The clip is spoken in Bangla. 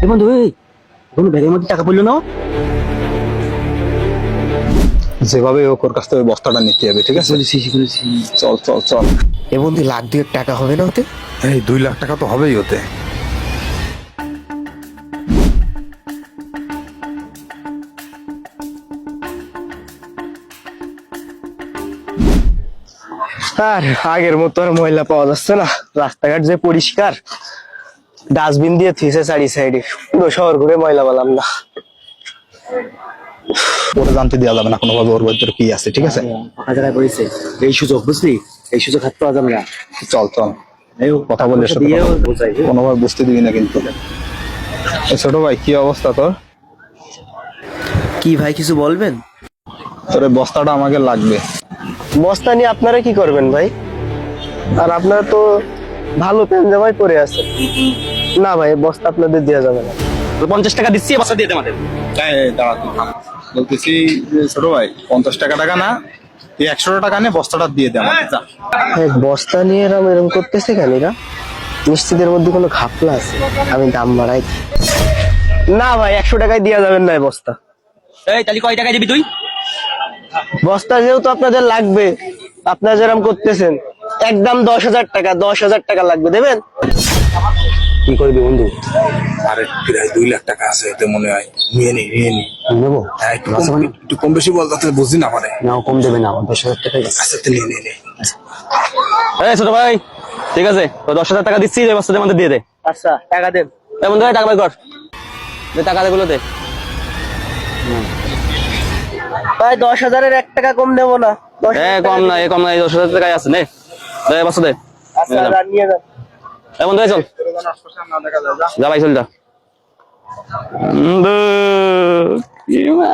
এ বন্ধু এই কোনো ব্যাগের মধ্যে টাকা পড়লো না? যেভাবে হোক ওর কাছ থেকে বস্তাটা নিতে হবে, ঠিক আছে? বলেছি। চল চল চল। এ বন্ধু 1,02,000 টাকা হবে না ওতে? এই 2 লাখ টাকা তো হবেই ওতে। আর আগের মতো আর ময়লা পাওয়া যাচ্ছে না, রাস্তাঘাট যে পরিষ্কার, ডাস্টবিন দিয়ে থুইছে চারি সাইডে, পুরো শহর ঘুরে ময়লা পেলাম না। ওটা জানতে দেওয়া যাবে না কোনোভাবে, ওর ভিতরে কি আছে, ঠিক আছে? ফাঁকা জায়গায় পড়েছে এই সুযোগ, বুঝলি? এই সুযোগ হাত পাওয়া যাবে না। চল চল, কথা বলে এসো, দিয়েও বোঝাই কোনোভাবে বুঝতে দিবি না কিন্তু। এ ছোট ভাই, কি অবস্থা তোর? কি ভাই কিছু বলবেন? তোর এই বস্তাটা আমাকে লাগবে। বস্তা নিয়ে আপনারা কি করবেন ভাই? আর আপনারা তো ভালো পেন জামাই পরে আছে। না ভাই, বস্তা আপনাদের দেওয়া যাবে না। 50 টাকা দিচ্ছি, বস্তা দিয়ে দে আমাদের। দাঁড়া তুই থাম। বলতেছি যে ছোট ভাই, 50 টাকা না, তুই 100 টাকা নে, বস্তাটা দিয়ে দে আমাকে, যা। বস্তা নিয়ে এরম করতেছে কেন এরা? নিশ্চিতের মধ্যে কোনো ঘাপলা আছে, আমি দাম বাড়াই। না ভাই, 100 টাকায় দেওয়া যাবেন না এই বস্তা। এই তাহলে কয় টাকায় দিবি তুই? বস্তা যেহেতু আপনাদের লাগবে, আপনারা যেরকম করতেছেন, একদম 10,000 টাকা, 10,000 টাকা লাগবে, দেবেন? কি করবি বন্ধু? আরে প্রায় 2 লাখ টাকা আছে এতে, মনে হয় নিয়ে নি। নেবো? হ্যাঁ, একটু কম বেশি বল, তাতে বুঝি না পারে। না, কম দেবে না, 10,000 টাকাই আছে। আচ্ছা নে। এই ছোট ভাই, ঠিক আছে, তো 10,000 টাকা দিচ্ছি, এই বস্তা আমাদের দিয়ে দে। আচ্ছা, টাকা দেন। এই বন্ধু, টাকা বের কর, দে টাকা, গুলো দে। ভাই 10,000-এর 1 টাকা কম দেবো না। কম না, 10,000 টাকাই আছে, নে দে বস্তা দে। আচ্ছা, নিয়ে যান। এই বন্ধু, চল যা ভাই, চল যা। বন্ধু, কি মা